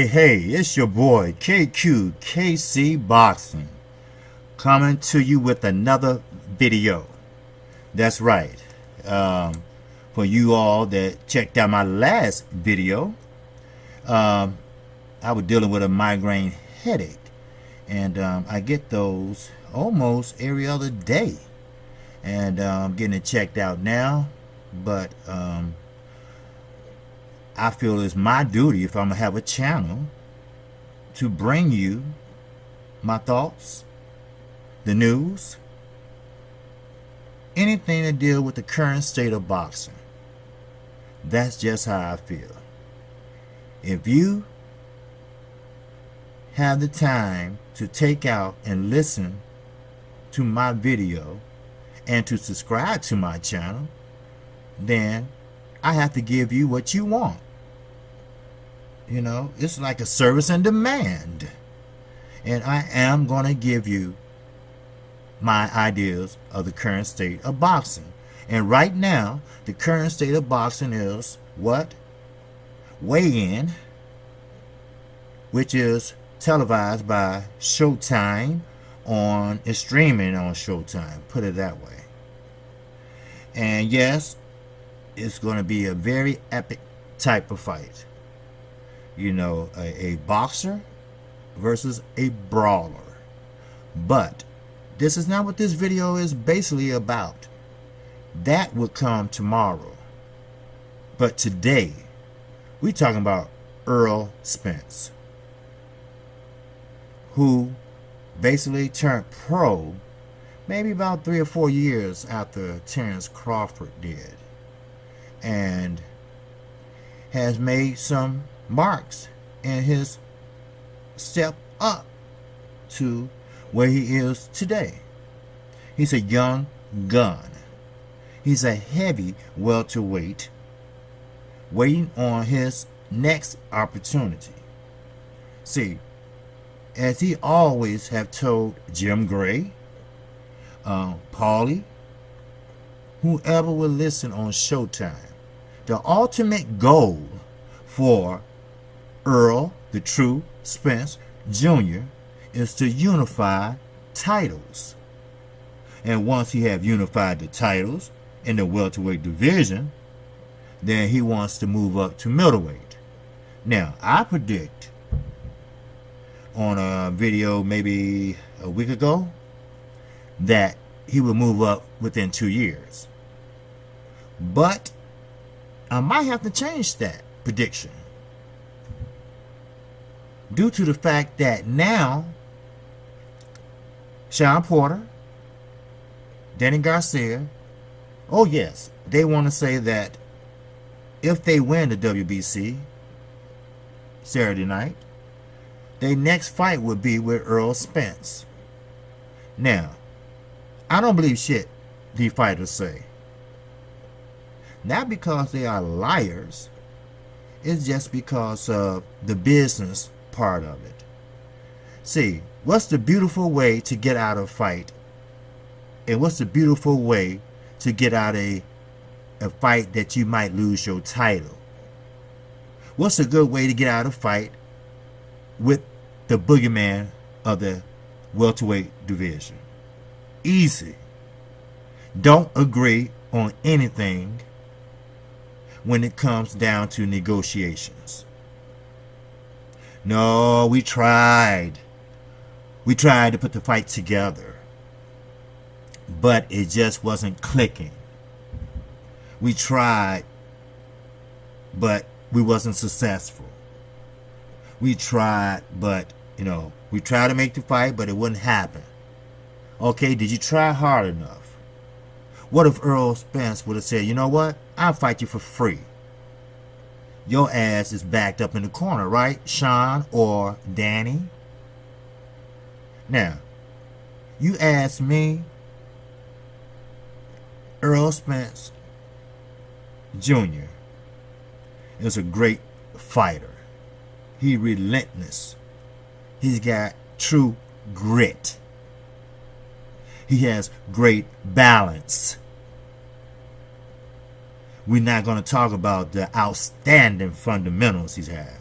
Hey, it's your boy KC Boxing coming to you with another video. That's right. For you all that checked out my last video, I was dealing with a migraine headache, and I get those almost every other day, and I'm getting it checked out now, but I feel it's my duty, if I'm going to have a channel, to bring you my thoughts, the news, anything to deal with the current state of boxing. That's just how I feel. If you have the time to take out and listen to my video and to subscribe to my channel, then I have to give you what you want. You know, it's like a service and demand. And I am going to give you my ideas of the current state of boxing. And right now, the current state of boxing is what? Weigh-in, which is televised by Showtime on, it's streaming on Showtime, put it that way. And yes, it's going to be a very epic type of fight. You know, a boxer versus a brawler. But this is not what this video is basically about. That will come tomorrow. But today, we're talking about Errol Spence, who basically turned pro maybe about 3 or 4 years after Terrence Crawford did, and has made some marks in his step up to where he is today. He's a young gun. He's a heavy welterweight waiting on his next opportunity. See, as he always have told Jim Gray, Paulie, whoever will listen on Showtime, the ultimate goal for Errol, the true Spence Jr., is to unify titles. And once he have unified the titles in the welterweight division, then he wants to move up to middleweight. Now, I predict on a video maybe a week ago that he will move up within 2 years. But I might have to change that prediction, due to the fact that now Sean Porter, Danny Garcia, oh yes, they want to say that if they win the WBC Saturday night, their next fight would be with Errol Spence. Now, I don't believe shit these fighters say. Not because they are liars, it's just because of the business part of it. See, what's the beautiful way to get out of a fight? And what's the beautiful way to get out of a fight that you might lose your title? What's a good way to get out of a fight with the boogeyman of the welterweight division? Easy. Don't agree on anything when it comes down to negotiations. No, we tried. We tried to put the fight together, but it just wasn't clicking. We tried, but we wasn't successful. We tried, but, we tried to make the fight, but it wouldn't happen. Okay, did you try hard enough? What if Errol Spence would have said, you know what? I'll fight you for free. Your ass is backed up in the corner, right, Sean or Danny? Now, you ask me, Errol Spence Jr. is a great fighter. He's relentless. He's got true grit. He has great balance. We're not going to talk about the outstanding fundamentals he's had.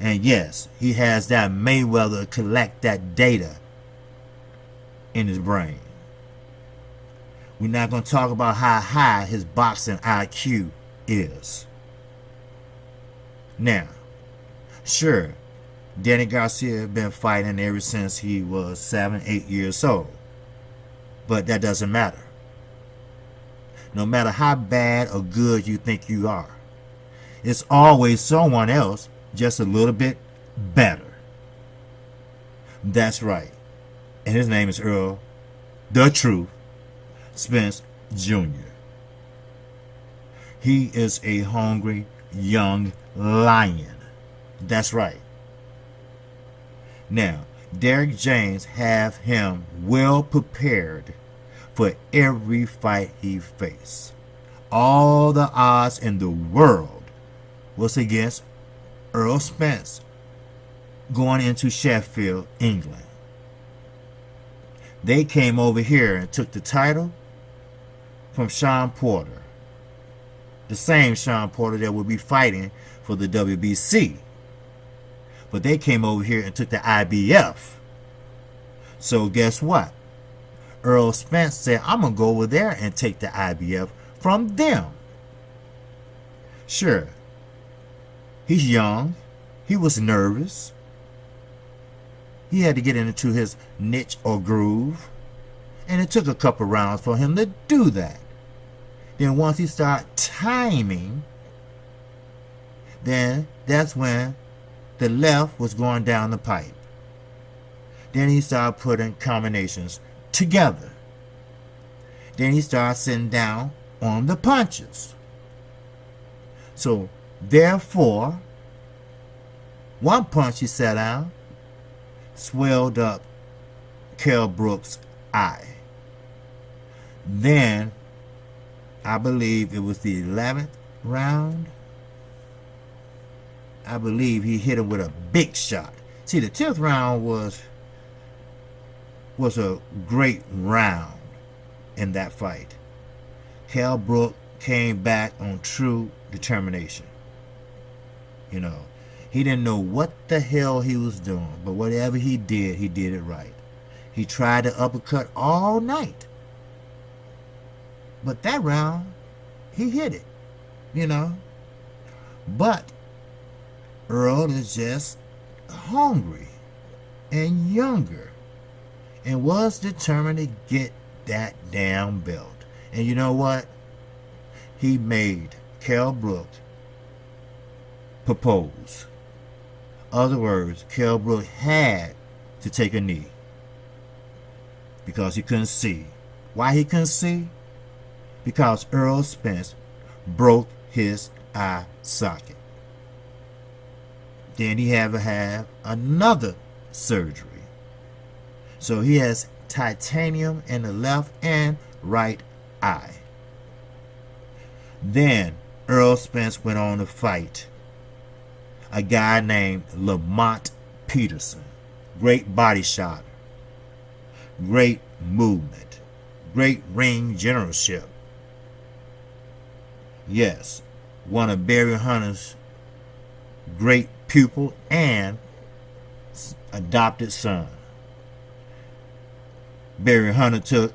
And yes, he has that Mayweather collect that data in his brain. We're not going to talk about how high his boxing IQ is. Now, sure, Danny Garcia has been fighting ever since he was 7, 8 years old. But that doesn't matter. No matter how bad or good you think you are, it's always someone else just a little bit better. That's right. And his name is Errol, the Truth, Spence Jr. He is a hungry young lion. That's right. Now, Derrick James have him well prepared for every fight he faced. All the odds in the world was against Errol Spence going into Sheffield, England. They came over here and took the title from Sean Porter. The same Sean Porter that would be fighting for the WBC. But they came over here and took the IBF. So guess what? Errol Spence said, I'm going to go over there and take the IBF from them. Sure, he's young. He was nervous. He had to get into his niche or groove. And it took a couple rounds for him to do that. Then once he started timing, then that's when the left was going down the pipe. Then he started putting combinations together. Then he started sitting down on the punches. So, therefore, one punch he set down swelled up Kell Brook's eye. Then, I believe it was the 11th round, I believe he hit him with a big shot. See, the 10th round was a great round in that fight. Kell Brook came back on true determination. You know, he didn't know what the hell he was doing, but whatever he did it right. He tried to uppercut all night. But that round, he hit it, you know. But Errol is just hungry and younger and was determined to get that damn belt. And you know what? He made Kell Brook propose. Other words, Kell Brook had to take a knee because he couldn't see. Why he couldn't see? Because Errol Spence broke his eye socket. Then he had to have another surgery. So he has titanium in the left and right eye. Then Errol Spence went on to fight a guy named Lamont Peterson. Great body shot, great movement, great ring generalship. Yes, one of Barry Hunter's great pupil and adopted son. Barry Hunter took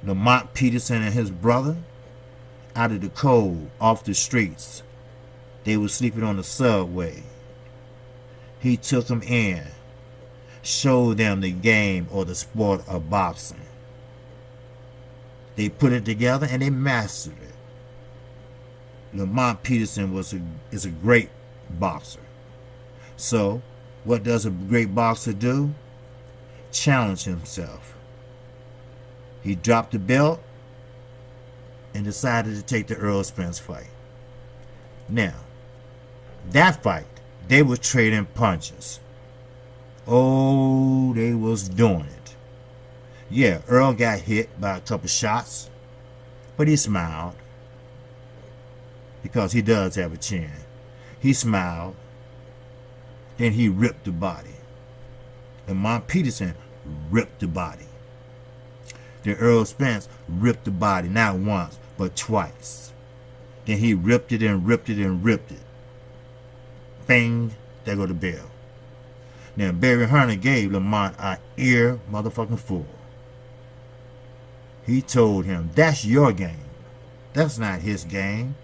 Lamont Peterson and his brother out of the cold, off the streets. They were sleeping on the subway. He took them in, showed them the game or the sport of boxing. They put it together and they mastered it. Lamont Peterson is a great boxer. So, what does a great boxer do? Challenge himself. He dropped the belt and decided to take the Errol Spence fight. Now, that fight, they were trading punches. Oh, they was doing it. Yeah, Errol got hit by a couple shots, but he smiled because he does have a chin. He smiled. Then he ripped the body. Lamont Peterson ripped the body. Then Errol Spence ripped the body, not once, but twice. Then he ripped it and ripped it and ripped it. Bang, there go the bell. Now Barry Hunter gave Lamont an ear motherfucking full. He told him, that's your game. That's not his game.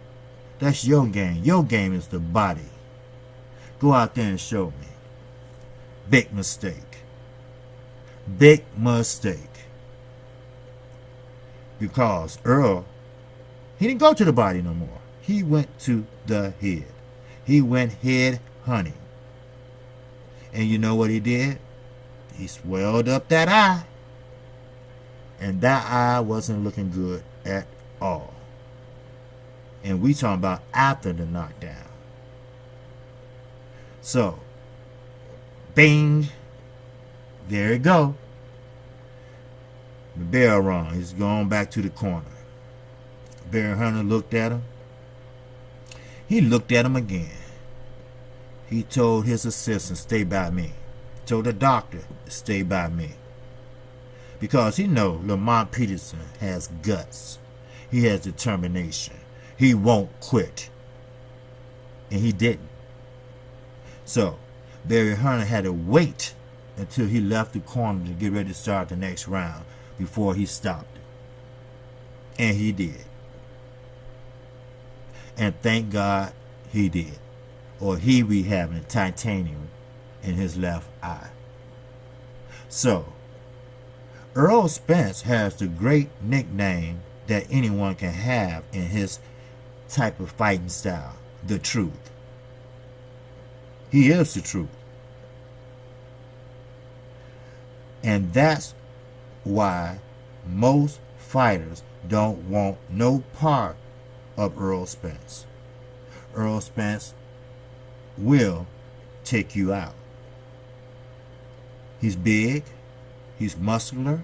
That's your game. Your game is the body. Go out there and show me. Big mistake. Big mistake. Because Earl, he didn't go to the body no more. He went to the head. He went head hunting. And you know what he did? He swelled up that eye. And that eye wasn't looking good at all. And we talking about after the knockdown. So, bing, there you go. The bell rung. He's going back to the corner. Barry Hunter looked at him. He looked at him again. He told his assistant, stay by me. Told the doctor, stay by me. Because he know Lamont Peterson has guts. He has determination. He won't quit. And he didn't. So, Barry Hunter had to wait until he left the corner to get ready to start the next round before he stopped it. And he did. And thank God he did. Or he be having titanium in his left eye. So, Errol Spence has the great nickname that anyone can have in his type of fighting style, the truth. He is the truth. And that's why most fighters don't want no part of Errol Spence. Errol Spence will take you out. He's big, he's muscular,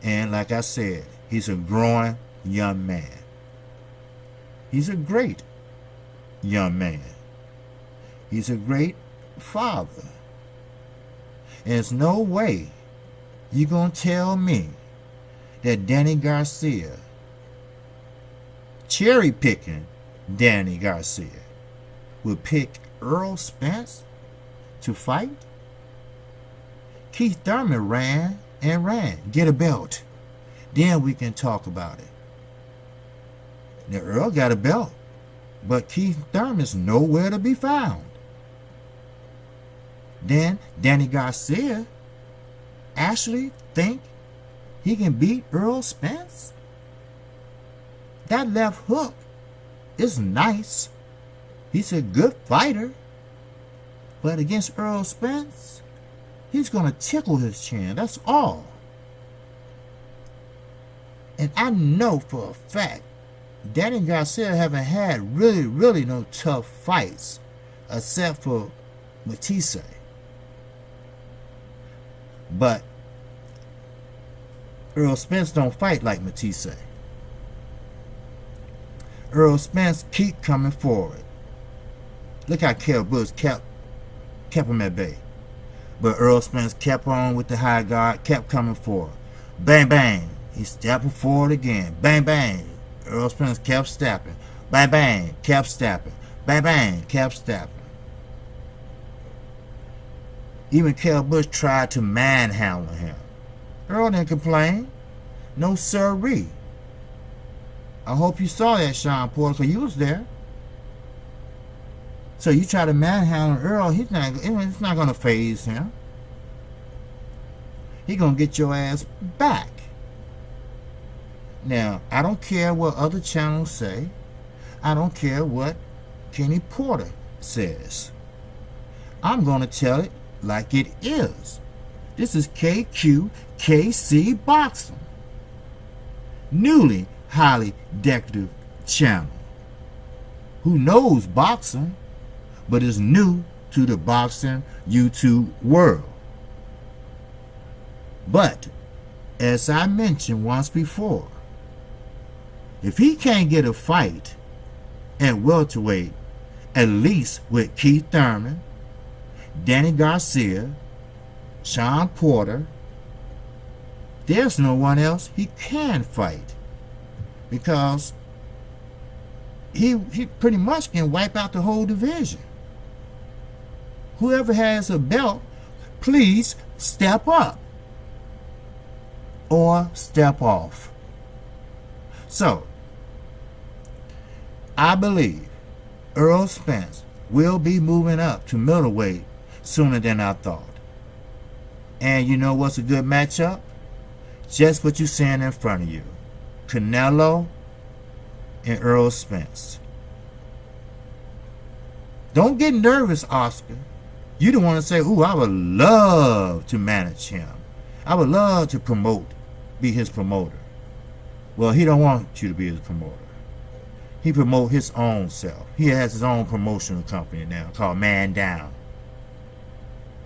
and like I said, he's a growing young man. He's a great young man. He's a great father. And there's no way you're going to tell me that Danny Garcia, cherry picking Danny Garcia, would pick Errol Spence to fight? Keith Thurman ran and ran. Get a belt. Then we can talk about it. Now Earl got a belt, but Keith Thurman's nowhere to be found. Then Danny Garcia actually think he can beat Errol Spence? That left hook is nice. He's a good fighter. But against Errol Spence, he's going to tickle his chin. That's all. And I know for a fact Danny Garcia haven't had really no tough fights except for Matisse. But Errol Spence don't fight like Matisse. Errol Spence keep coming forward. Look how Kell Bush kept him at bay. But Errol Spence kept on with the high guard, kept coming forward. Bang, bang. He's stepping forward again. Bang, bang. Errol Spence kept stepping. Bang, bang. Kept stepping. Bang, bang. Kept stepping. Even Kell Bush tried to manhandle him. Earl didn't complain. No sirree. I hope you saw that, Sean Porter, because you was there. So you try to manhandle Earl, it's not going to faze him. He's going to get your ass back. Now, I don't care what other channels say. I don't care what Kenny Porter says. I'm going to tell it like it is. This is KQKC Boxing, newly highly decorative channel, who knows boxing, but is new to the boxing YouTube world. But, as I mentioned once before, if he can't get a fight at welterweight, at least with Keith Thurman, Danny Garcia, Sean Porter, there's no one else he can fight, because he pretty much can wipe out the whole division. Whoever has a belt, please step up or step off. So, I believe Errol Spence will be moving up to middleweight sooner than I thought. And you know what's a good matchup? Just what you're seeing in front of you. Canelo and Errol Spence. Don't get nervous, Oscar. You don't want to say, ooh, I would love to manage him. I would love to be his promoter. Well, he don't want you to be his promoter. He promote his own self. He has his own promotional company now called Man Down.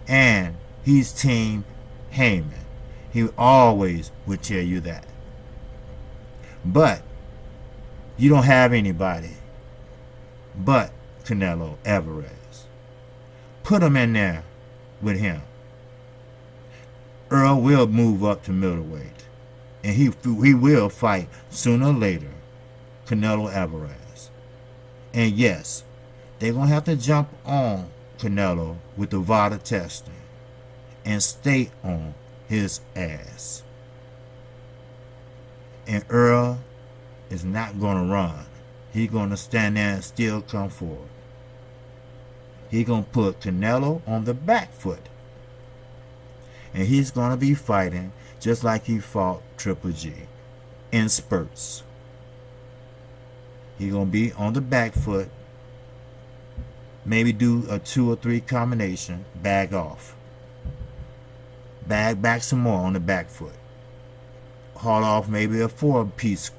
And he's Team Heyman. He always would tell you that. But you don't have anybody but Canelo Alvarez. Put him in there with him. Earl will move up to middleweight, and he will fight sooner or later Canelo Alvarez. And yes, they're going to have to jump on Canelo with the VADA testing and stay on his ass. And Earl is not going to run. He's going to stand there and still come forward. He's going to put Canelo on the back foot. And he's going to be fighting just like he fought Triple G, in spurts. He's going to be on the back foot, maybe do a 2 or 3 combination, bag off. Bag back some more on the back foot. Haul off maybe a 4-piece,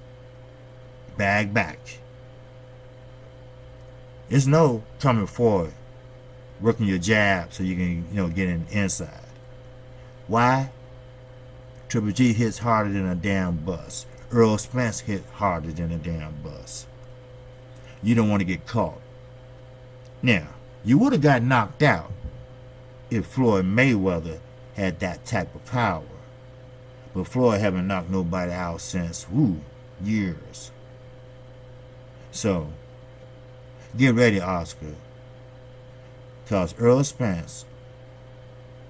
bag back. There's no coming forward, working your jab so you can, get in inside. Why? Triple G hits harder than a damn bus. Errol Spence hit harder than a damn bus. You don't want to get caught. Now, you would have got knocked out if Floyd Mayweather had that type of power. But Floyd haven't knocked nobody out since, years. So, get ready, Oscar. Because Errol Spence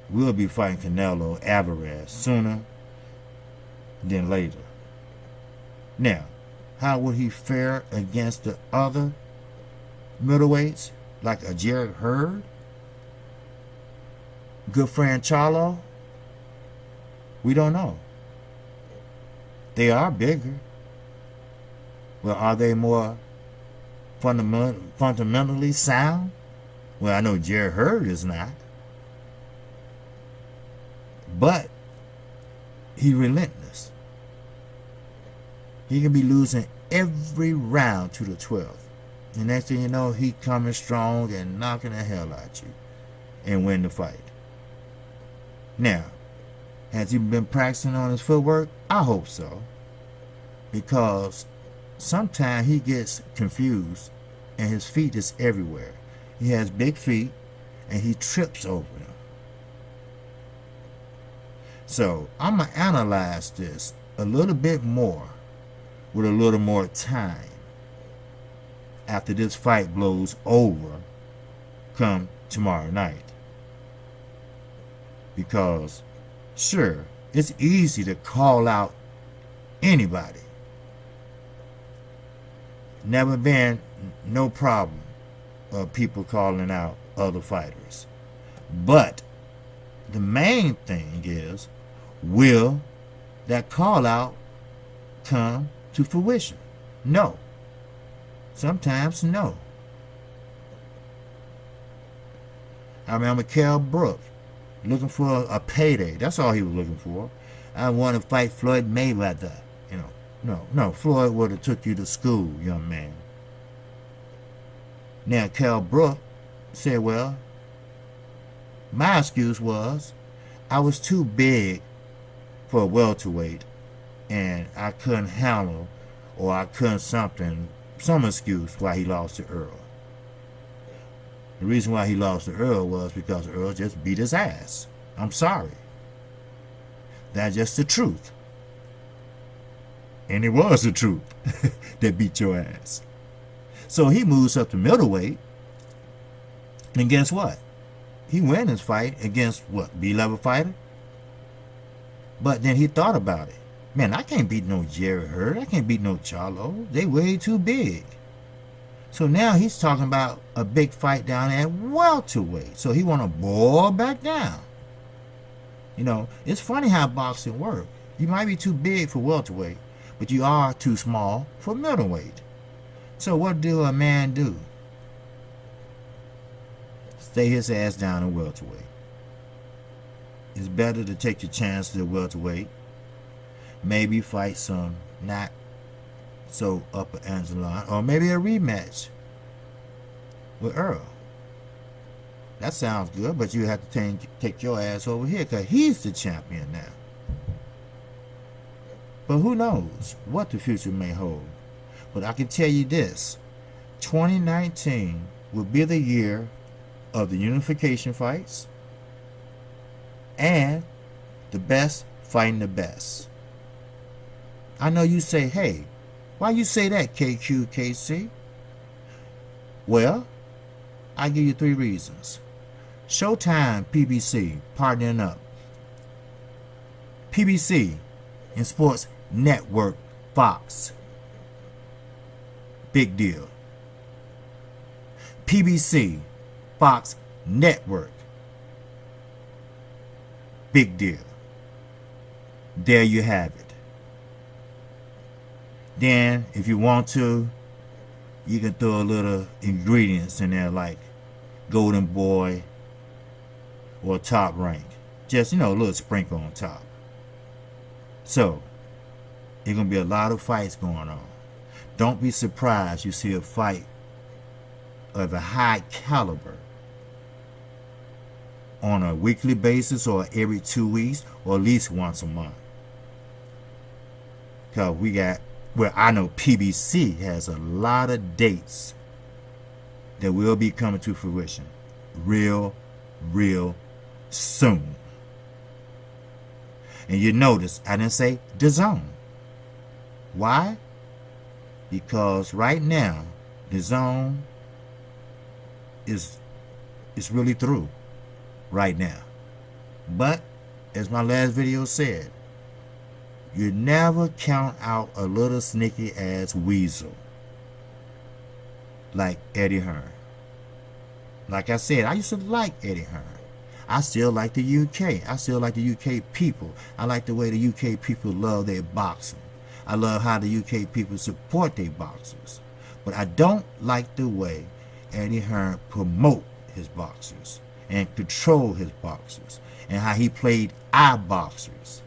will be fighting Canelo Alvarez sooner than later. Now, how would he fare against the other middleweights, like a Jared Hurd? Good friend Charlo? We don't know. They are bigger. Well, are they more fundamentally sound? Well, I know Jared Hurd is not. But he's relentless. He can be losing every round to the 12th. And next thing you know, he coming strong and knocking the hell out you and win the fight. Now, has he been practicing on his footwork? I hope so. Because sometimes he gets confused and his feet is everywhere. He has big feet and he trips over them. So I'm going to analyze this a little bit more with a little more time after this fight blows over come tomorrow night. Because sure, it's easy to call out anybody. Never been no problem of people calling out other fighters. But the main thing is, will that call out come to fruition? No. Sometimes no. I remember Kell Brook looking for a payday. That's all he was looking for. I want to fight Floyd Mayweather. You know, no, Floyd would have took you to school, young man. Now, Cal Brook said, well, my excuse was I was too big for a welterweight, and I couldn't handle, or I couldn't some excuse why he lost to Errol. The reason why he lost to Errol was because Errol just beat his ass. I'm sorry. That's just the truth. And it was the truth that beat your ass. So he moves up to middleweight. And guess what? He wins his fight against what? B-level fighter? But then he thought about it. Man, I can't beat no Jerry Hurd. I can't beat no Charlo. They way too big. So now he's talking about a big fight down at welterweight. So he want to boil back down. You know, it's funny how boxing works. You might be too big for welterweight, but you are too small for middleweight. So what do a man do? Stay his ass down in welterweight. It's better to take your chances at welterweight. Maybe fight some not so upper echelon, or maybe a rematch with Errol. That sounds good, but you have to take your ass over here because he's the champion now. But who knows what the future may hold. But I can tell you this, 2019 will be the year of the unification fights and the best fighting the best. I know you say, hey, why you say that, KQKC? Well, I give you 3 reasons. Showtime, PBC, partnering up. PBC and Sports Network, Fox. Big deal. PBC, Fox Network. Big deal. There you have it. Then, if you want to, you can throw a little ingredients in there like Golden Boy or Top Rank. Just, a little sprinkle on top. So, there's going to be a lot of fights going on. Don't be surprised you see a fight of a high caliber on a weekly basis or every 2 weeks or at least once a month. Because I know PBC has a lot of dates that will be coming to fruition real soon. And you notice I didn't say DAZN. Why? Because right now DAZN is really through right now. But as my last video said, you never count out a little sneaky ass weasel like Eddie Hearn. Like I said, I used to like Eddie Hearn. I still like the UK. I still like the UK people. I like the way the UK people love their boxing. I love how the UK people support their boxers. But I don't like the way Eddie Hearn promote his boxers and control his boxers and how he played our boxers.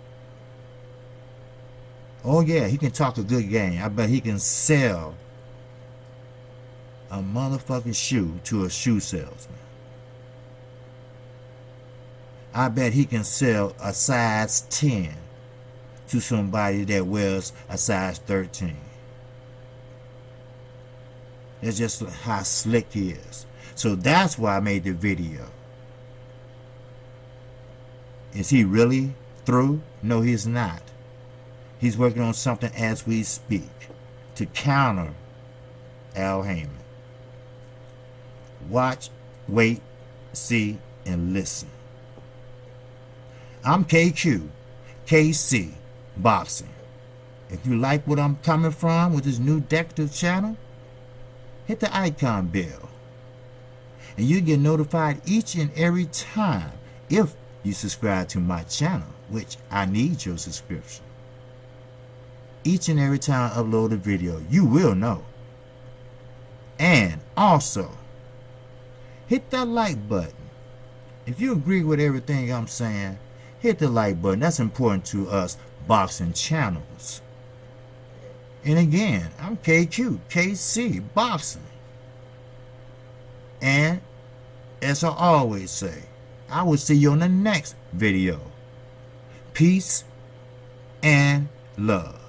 Oh yeah, he can talk a good game. I bet he can sell a motherfucking shoe to a shoe salesman. I bet he can sell a size 10 to somebody that wears a size 13. That's just how slick he is. So that's why I made the video. Is he really through? No, he's not. He's working on something as we speak to counter Al Heyman. Watch, wait, see, and listen. I'm KQ, KC Boxing. If you like what I'm coming from with this new decorative channel, hit the icon bell. And you get notified each and every time if you subscribe to my channel, which I need your subscription. Each and every time I upload a video, you will know. And also, hit that like button. If you agree with everything I'm saying, hit the like button. That's important to us boxing channels. And again, I'm KQ, KC, Boxing. And as I always say, I will see you on the next video. Peace and love.